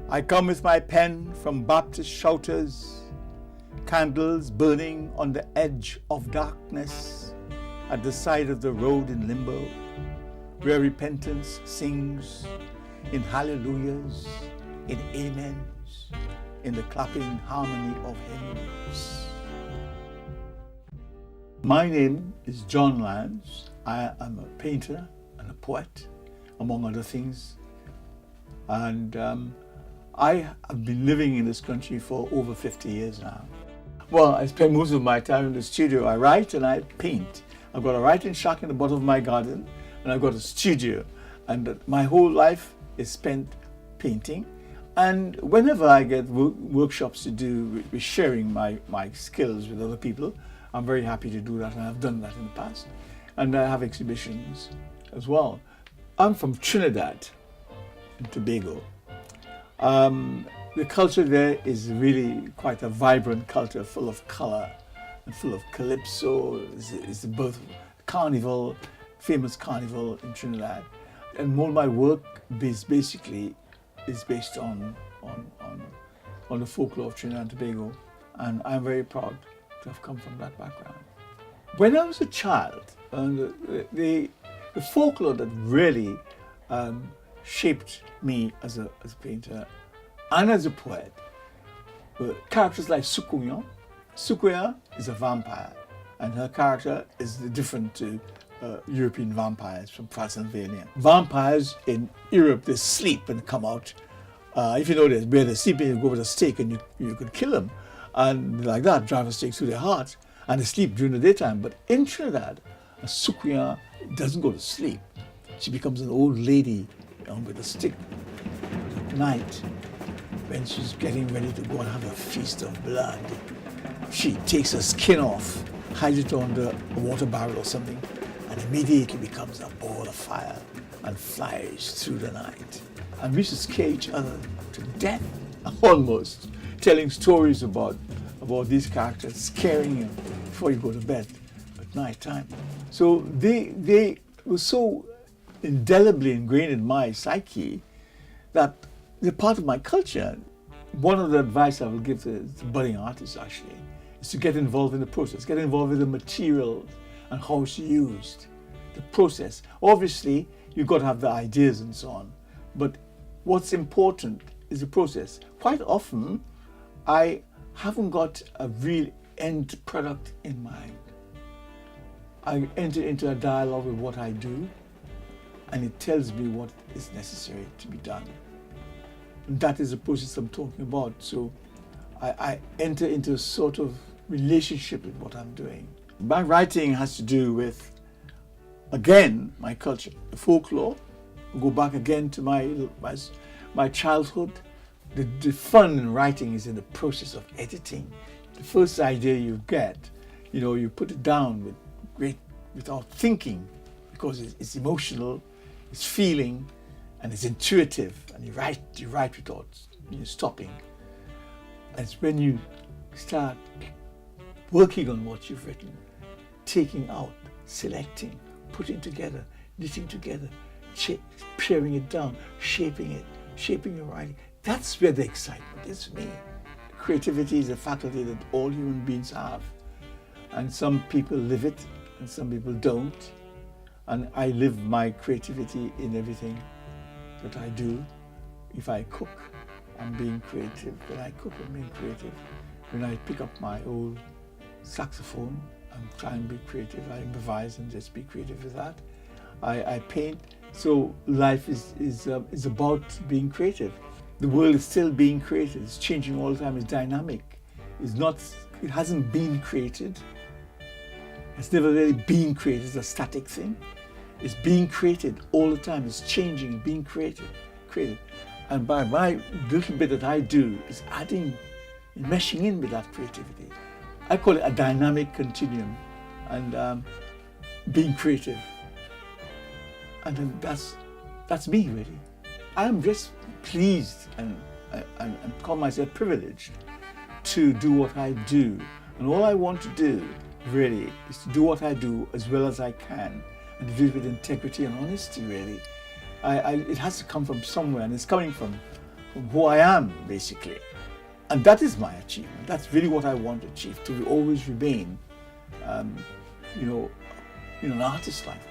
I come with my pen from Baptist shouters, candles burning on the edge of darkness at the side of the road in limbo, where repentance sings in hallelujahs, in amens, in the clapping harmony of hymns. My name is John Lyons. I am a painter and a poet, among other things. And I have been living in this country for over 50 years now. Well, I spend most of my time in the studio. I write and I paint. I've got a writing shack in the bottom of my garden, and I've got a studio. And my whole life is spent painting. And whenever I get workshops to do with sharing my skills with other people, I'm very happy to do that, and I've done that in the past. And I have exhibitions as well. I'm from Trinidad and Tobago. The culture there is really quite a vibrant culture, full of color and full of calypso. It's the birth of carnival, famous carnival in Trinidad. And all my work basically is based on the folklore of Trinidad and Tobago. And I'm very proud to have come from that background. When I was a child, the folklore that really shaped me as a painter and as a poet were characters like Sukuya. Sukuya is a vampire, and her character is different to European vampires from Transylvania. Vampires in Europe, they sleep and come out. If you know this, where they're sleeping, you go with a stake and you could kill them. And like that, drive a stake through their heart, and they sleep during the daytime. But in Trinidad, a Sukuya doesn't go to sleep. She becomes an old lady with a stick. At night, when she's getting ready to go and have a feast of blood, she takes her skin off, hides it under a water barrel or something, and immediately becomes a ball of fire and flies through the night. And we used to scare each other to death, almost, telling stories about these characters, scaring you before you go to bed at night time. So they were so indelibly ingrained in my psyche that they're part of my culture. One of the advice I will give to budding artists actually is to get involved in the process, get involved with the materials and how it's used, the process. Obviously, you've got to have the ideas and so on, but what's important is the process. Quite often, I haven't got a real end product in mind. I enter into a dialogue with what I do, and it tells me what is necessary to be done. And that is the process I'm talking about. So I enter into a sort of relationship with what I'm doing. My writing has to do with, again, my culture, the folklore. I'll go back again to my childhood. The fun in writing is in the process of editing. The first idea you get, you put it down without thinking, because it's emotional, it's feeling, and it's intuitive, and you write without stopping. And it's when you start working on what you've written, taking out, selecting, putting together, knitting together, paring it down, shaping your writing. That's where the excitement is for me. Creativity is a faculty that all human beings have. And some people live it, and some people don't. And I live my creativity in everything that I do. If I cook, I'm being creative. When I cook, I'm being creative. When I pick up my old saxophone, I'm trying to be creative. I improvise and just be creative with that. I paint. So life is about being creative. The world is still being created. It's changing all the time. It's dynamic. It hasn't been created. It's never really been created. It's a static thing. It's being created all the time. It's changing, being created. And by my little bit that I do is adding, meshing in with that creativity. I call it a dynamic continuum, and being creative. And then that's me, really. I'm just pleased and call myself privileged to do what I do. And all I want to do, really, is to do what I do as well as I can, and to do it with integrity and honesty, really. It has to come from somewhere, and it's coming from from who I am, basically. And that is my achievement. That's really what I want to achieve, to always remain, an artist life.